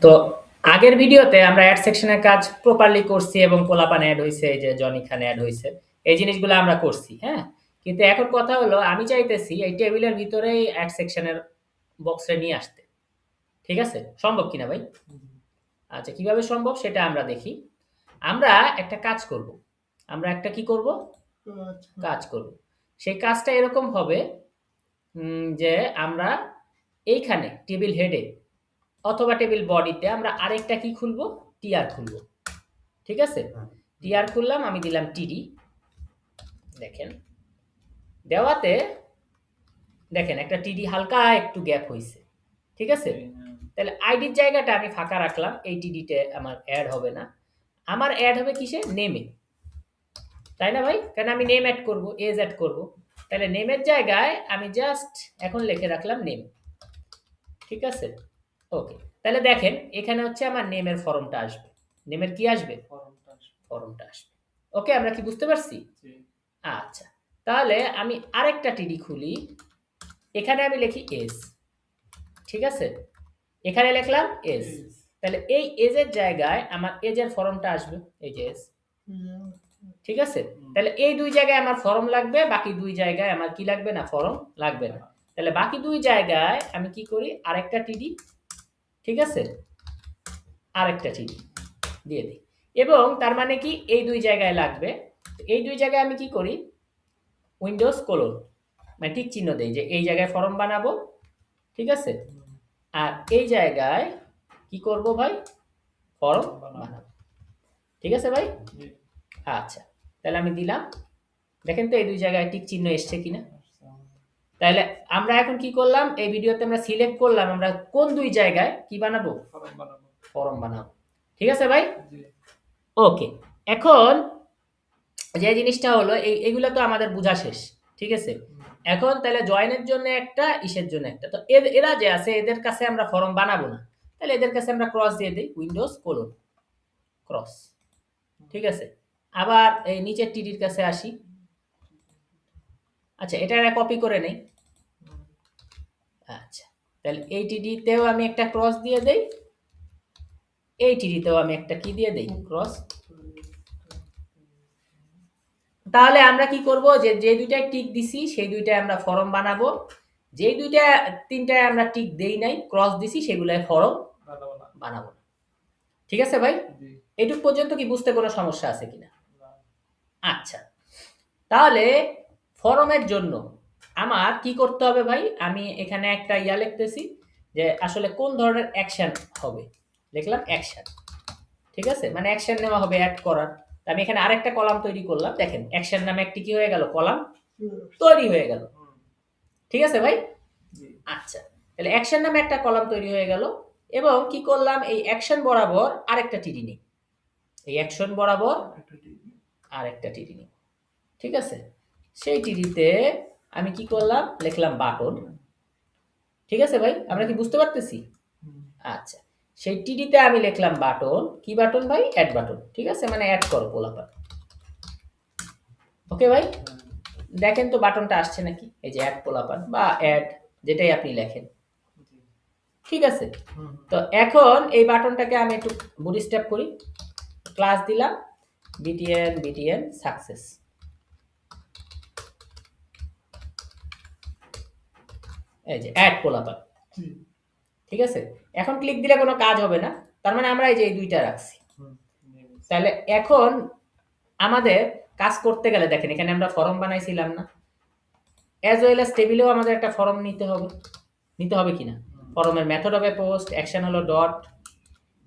তো আগের ভিডিওতে আমরা অ্যাড সেকশনের কাজ প্রপারলি করছি এবং পোলাপান অ্যাড হইছে, এই যে জনি খান অ্যাড হইছে। এই জিনিসগুলো আমরা করছি, হ্যাঁ? কিন্তু এখন কথা হলো আমি চাইতেছি এই টেবিলের ভিতরেই অ্যাড সেকশনের বক্সে নিয়ে আসতে। ঠিক আছে? সম্ভব কিনা ভাই? আচ্ছা, কিভাবে সম্ভব সেটা আমরা দেখি। আমরা একটা কাজ করব। আমরা একটা কি করব? কাজ করব। সেই কাজটা এরকম হবে যে আমরা এইখানে টেবিল হেডে অথবা টেবিল বডিতে আমরা আরেকটা কি খুলবো? টিআর খুলবো। ঠিক আছে? টিআর খুললাম, আমি দিলাম টিডি। দেখেন, দেওয়াতে দেখেন একটা টিডি হালকা একটু গ্যাপ হইছে। ঠিক আছে? তাহলে আইডির জায়গাটা আমি ফাঁকা রাখলাম। এই টিডিতে আমার অ্যাড হবে না। আমার অ্যাড হবে কিসে? নেমে। তাই না ভাই? কারণ আমি নেম অ্যাড করব, এজ অ্যাড করব। তাহলে নেমের জায়গায় আমি জাস্ট এখন লিখে রাখলাম নেম। ঠিক আছে? ওকে। তাহলে দেখেন এখানে হচ্ছে আমার নেমের ফর্মটা আসবে। নেমের কি আসবে? ফর্মটা আসবে। ওকে, আমরা কি বুঝতে পারছি? আচ্ছা, তাহলে আমি আরেকটা টিডি খুলি। এখানে আমি লিখি এজ। ঠিক আছে? এখানে লিখলাম এজ। তাহলে এই এজের জায়গায় আমার এজের ফর্মটা আসবে, এই যে এজ। ঠিক আছে? তাহলে এই দুই জায়গায় আমার ফর্ম লাগবে, বাকি দুই জায়গায় আমার কি লাগবে না? ফর্ম লাগবে না। তাহলে বাকি দুই জায়গায় আমি কি করি? আরেকটা টিডি। ঠিক আছে? আরেকটা টিডি দিয়ে দিই। এবং তার মানে কি এই দুই জায়গায় লাগবে। এই দুই জায়গায় আমি কি করি? উইন্ডোজ কোলন মানে টিক চিহ্ন দেই যে এই জায়গায় ফর্ম বানাবো। ঠিক আছে? আর এই জায়গায় কি করব ভাই? ফর্ম বানাবো। ঠিক আছে ভাই? আচ্ছা, তাহলে আমি দিলাম। দেখেন তো এই দুই জায়গায় টিক চিহ্ন এসছে কিনা। তাহলে আমরা এখন কি করলাম? এই ভিডিওতে আমরা সিলেক্ট করলাম আমরা কোন দুই জায়গায় কি বানাবো? ফর্ম বানাবো। ঠিক আছে ভাই? ওকে। এখন যে জিনিসটা হলো এইগুলো তো আমাদের বোঝা শেষ। ঠিক আছে? এখন তাহলে জয়েনের জন্য একটা, ইসের জন্য একটা। তো এরা যে আছে এদের কাছে আমরা ফর্ম বানাবো না। তাহলে এদের কাছে আমরা ক্রস দিয়ে দেই, উইন্ডোজ কোলন ক্রস। ঠিক আছে? আবার এই নিচের টিডির কাছে আসি। আচ্ছা, এটা কপি করে নেই। আচ্ছা, তাহলে এই টিডিতেও আমি একটা ক্রস দিয়ে দেই, এই টিডিতেও আমি একটা কি দিয়ে দেই? ক্রস। তাহলে আমরা কি করব? যে দুইটায় টিক দিছি সেই দুইটায় আমরা ফর্ম বানাবো। যেই দুইটা তিনটায় আমরা টিক দেই নাই, ক্রস দিছি, সেগুলোয় ফর্ম বানাবো না। ঠিক আছে ভাই? এটুক পর্যন্ত কি বুঝতে কোনো সমস্যা আছে কিনা? আচ্ছা, তাহলে ফরমের জন্য আমার কি করতে হবে ভাই? আমি এখানে একটা লিখতেছি যে আসলে কোন ধরনের অ্যাকশন হবে। লিখলাম অ্যাকশন। ঠিক আছে? মানে অ্যাকশন নেওয়া হবে অ্যাড করার। আমি এখানে আরেকটা কলাম তৈরি করলাম। দেখেন অ্যাকশন নামে একটি কি হয়ে গেল? কলাম তৈরি হয়ে গেল। ঠিক আছে ভাই? আচ্ছা, তাহলে অ্যাকশন নামে একটা কলাম তৈরি হয়ে গেল। এবং কি করলাম? এই অ্যাকশন বরাবর আরেকটা টিডি নিই। এই অ্যাকশন বরাবর আরেকটা টিডি নিই। ঠিক আছে? সেই টিডিতে আমি কি করলাম? লিখলাম বাটন। ঠিক আছে ভাই? আমরা কি বুঝতে পারতেছি? আচ্ছা, সেই টিডিতে আমি লিখলাম বাটন। কি বাটন ভাই? Add button. ঠিক আছে? মানে অ্যাড করো পোলাপান। ওকে ভাই? দেখেন তো বাটনটা আসছে নাকি? এই যে অ্যাড পোলাপান বা অ্যাড, যেটাই আপনি লেখেন। ঠিক আছে? তো এখন এই বাটনটাকে আমি একটু বুটস্ট্র্যাপ করি। ক্লাস দিলাম btn সাকসেস। এই যে অ্যাড পোলাপান। ঠিক আছে? এখন ক্লিক দিলে কোনো কাজ হবে না। তার মানে আমরা এই যে এই দুইটা রাখছি। তাহলে এখন আমাদের কাজ করতে গেলে দেখেন এখানে আমরা ফর্ম বানাইছিলাম না? অ্যাজ ওয়েল অ্যাজ টেবিলেও আমাদের একটা ফর্ম নিতে হবে। নিতে হবে কিনা? ফর্মের মেথড হবে পোস্ট, অ্যাকশন হলো ডট,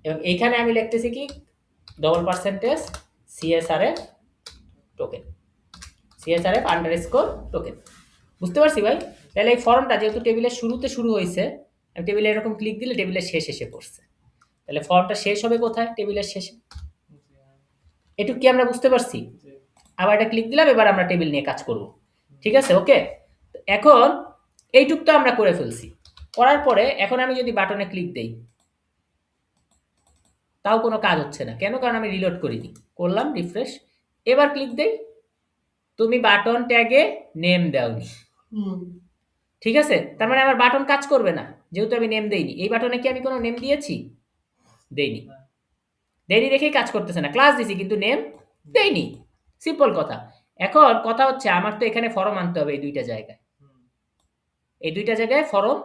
এবং এইখানে আমি লিখতেছি কি? $% CSRF token. CSRF underscore token. বুঝতে পারছি ভাই? তাহলে এই ফর্মটা যেহেতু টেবিলের শুরুতে শুরু হয়েছে, আমি টেবিলে এরকম ক্লিক দিলে টেবিলের শেষ এসে পড়ছে। তাহলে ফর্মটা শেষ হবে কোথায়? টেবিলের শেষে। এটুকু কি আমরা বুঝতে পারছি? আবার এটা ক্লিক দিলাম, এবার আমরা টেবিল নিয়ে কাজ করব। ঠিক আছে? ওকে। এখন এইটুক তো আমরা করে ফেলছি। করার পরে এখন আমি যদি বাটনে ক্লিক দেই, তাও কোনো কাজ হচ্ছে না। কেন? কারণ আমি রিলোড করিনি। করলাম রিফ্রেশ। এবার ক্লিক দেই, তুমি বাটন ট্যাগে নেম দাওনি। ঠিক আছে? তার মানে আমার বাটন কাজ করবে না, যেহেতু আমি নেম দেইনি। এই বাটনে কি আমি কোনো নেম দিয়েছি? দেইনি দেইনি দেখেই কাজ করতেছে না। ক্লাস দিছি কিন্তু নেম দেইনি। সিম্পল কথা। এখন কথা হচ্ছে আমার তো এখানে ফরম আনতে হবে এই ২ টা জায়গায়। এই ২ টা জায়গায় ফরম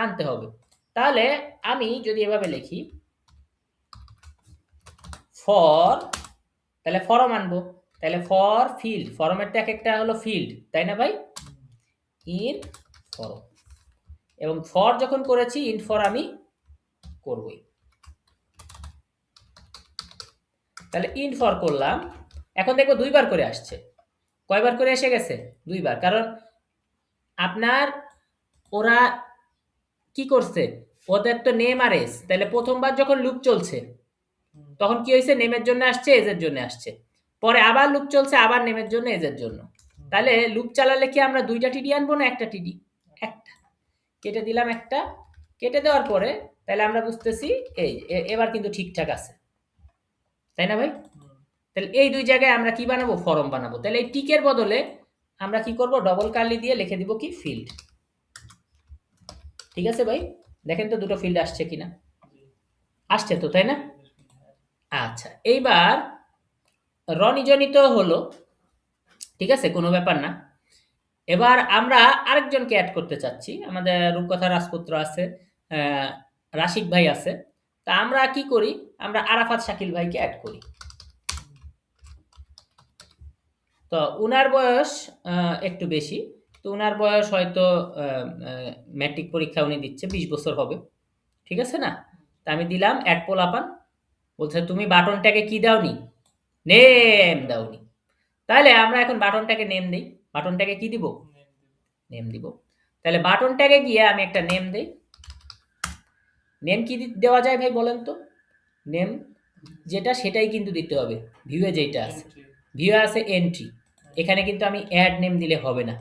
আনতে হবে। তাহলে আমি যদি এভাবে লিখি ফর, তাহলে ফরম আনবো। তাহলে ফর ফিল্ড, ফরমের তো একেকটা হলো ফিল্ড, তাই না ভাই? ইন ফরম, এবং ফর যখন করেছি ইন ফর আমি করবই। তাহলে ইন ফর করলাম, এখন দেখবো ২ বার করে আসছে। কয়বার করে এসে গেছে? ২ বার। কারণ আপনার ওরা কি করছে? ওদের তো নেম আর এজ। তাহলে ১ম বার যখন লুপ চলছে তখন কি হয়েছে? নেমের জন্য আসছে, এজের জন্য আসছে। পরে আবার লুপ চলছে, আবার নেমের জন্য, এজের জন্য। তাহলে লুপ চালালে কি আমরা ২ টা টিডি আনবো না একটা টিডি? একটা। কেটে দিলাম একটা। কেটে দেওয়ার পরে তাহলে আমরা বুঝতেছি এই এবার কিন্তু ঠিকঠাক আছে, তাই না ভাই? তাহলে এই ২ জায়গায় আমরা কি বানাবো? ফরম বানাবো। তাহলে এই টিকের বদলে আমরা কি করব? ডবল কার্লি দিয়ে লিখে দিব কি? ফিল্ড। ঠিক আছে ভাই? দেখেন তো দুটো ফিল্ড আসছে কিনা? আসছে তো, তাই না? আচ্ছা, এইবার রনিজনিত হলো, ঠিক আছে, কোনো ব্যাপার না। এবার আমরা আরেকজনকে অ্যাড করতে চাচ্ছি। আমাদের রূপকথা রাজপুত্র আছে, রাশিক ভাই আছে। তা আমরা কি করি? আমরা আরাফাত শাকিল ভাইকে অ্যাড করি। তো উনার বয়স একটু বেশি। তো উনার বয়স হয়তো ম্যাট্রিক পরীক্ষা উনি দিচ্ছে, ২০ বছর হবে। ঠিক আছে না? তা আমি দিলাম অ্যাড পোলাপান। বলছে তুমি বাটনটাকে কি দাওনি? নেম দাওনি। তাহলে আমরা এখন বাটনটাকে নেম দেই। বাটনটাকে কি দিব? নেম দিব। তাহলে বাটনটাকে গিয়ে আমি একটা নেম দেই। নেম কি দেওয়া যায় ভাই বলেন তো? নেম যেটা সেটাই কিন্তু দিতে হবে। ভিউয়ে যেটা আছে। ভিউয়ে আছে এন্ট্রি। এখানে কিন্তু আমি অ্যাড নেম দিলে হবে না।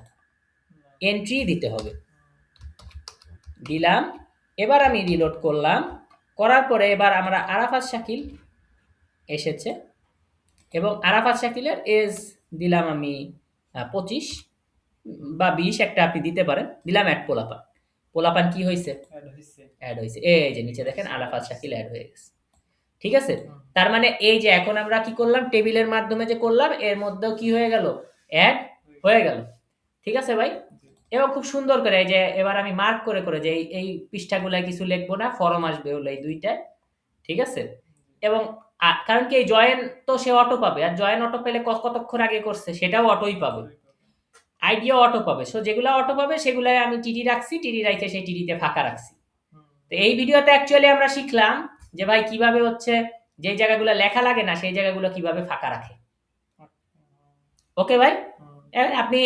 এন্ট্রি দিতে হবে। দিলাম। এবার আমি রিলোড করলাম। করার পরে এবার আমরা আরাফাত শাকিল এসেছে এবং আরাফাত শাকিলের এজ দিলাম আমি ২৫ বা ২০ একটা আপনি দিতে পারেন। দিলাম অ্যাড পোলাপান। পোলাপান কি হয়েছে? অ্যাড হয়েছে। এই যে নিচে দেখেন আরাফাত শাকিল অ্যাড হয়ে গেছে। ঠিক আছে? তার মানে এই যে এখন আমরা কি করলাম? টেবিলের মাধ্যমে যে করলাম এর মধ্যেও কি হয়ে গেল? অ্যাড হয়ে গেল। ঠিক আছে ভাই? এবং খুব সুন্দর করে এই যে এবার আমি মার্ক করে করে যে এই পৃষ্ঠাগুলায় কিছু লিখবো না, ফরম আসবে হলো এই ২ টায়। ঠিক আছে? এবং কারণ কি এই জয়েন তো সে অটো পাবে। আর জয়েন অটো পেলে কতক্ষণ আগে করছে সেটাও অটোই পাবে। আইডিও অটো পাবে। সো যেগুলা অটো পাবে সেগুলাই আমি টিডি রাখছি, টিডি রাইখে সেই টিডিতে ফাঁকা রাখছি। তো এই ভিডিওতে অ্যাকচুয়ালি আমরা শিখলাম যে ভাই কিভাবে হচ্ছে যেই জায়গাগুলো লেখা লাগে না সেই জায়গাগুলো কিভাবে ফাঁকা রাখে। ওকে ভাই? আপনি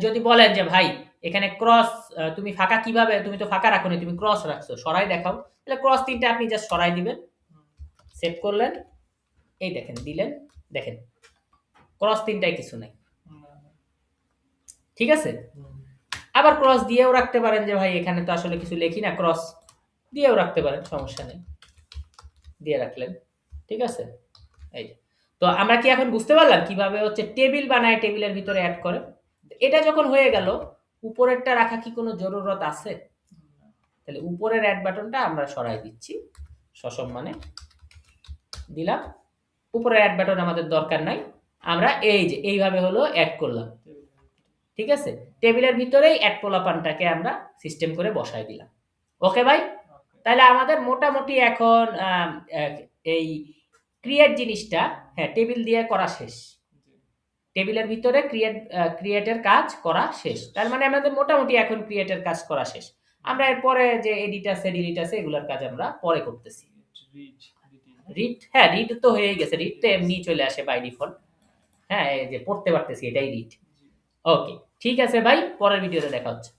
যদি বলেন যে ভাই এখানে ক্রস তুমি ফাঁকা কিভাবে? তুমি তো ফাঁকা রাখোনি, তুমি ক্রস রাখছো। সরাই দেখাও। তাহলে ক্রস ৩ টা আপনি জাস্ট সরাই দিবেন। সেভ করলেন। এই দেখেন দিলেন। দেখেন। ক্রস ৩ টায় কিছু নাই। ঠিক আছে? আবার ক্রস দিয়েও রাখতে পারেন যে ভাই এখানে তো আসলে কিছু লেখি না, ক্রস দিয়েও রাখতে পারেন, সমস্যা নেই। দিয়ে রাখলেন। ঠিক আছে? এই তো আমরা কি এখন বুঝতে পারলাম কিভাবে হচ্ছে টেবিল বানায় টেবিলের ভিতরে অ্যাড করে? এটা যখন হয়ে গেল, উপরেরটা রাখা কি কোনো জরুরত আছে? তাহলে উপরের অ্যাড বাটনটা আমরা সরাই দিচ্ছি সসম্মানে। দিলাম। উপরের অ্যাড বাটন আমাদের দরকার নাই। আমরা এই যে এইভাবে হলো অ্যাড করলাম। ঠিক আছে? টেবিলের ভিতরেই অ্যাড পোলাপানটাকে আমরা সিস্টেম করে বসায় দিলাম। ওকে ভাই? তাহলে আমাদের মোটামুটি এখন এই ক্রিয়েট জিনিসটা হ্যাঁ টেবিল দিয়ে করা শেষ। টেবিলের ভিতরে ক্রিয়েটের কাজ করা শেষ। তার মানে আমাদের মোটামুটি এখন ক্রিয়েটের কাজ করা শেষ। আমরা এরপরে যে এডিট আছে, ডিলিট আছে এগুলোর কাজ আমরা পরে করতেছি। রিড, হ্যাঁ রিড তো হয়েই গেছে। রিড তো এমনি চলে আসে বাই ডিফল্ট। হ্যাঁ, এই যে পড়তে পারতেছি এটাই রিড। ওকে, ঠিক আছে ভাই, পরের ভিডিওতে দেখা হচ্ছে।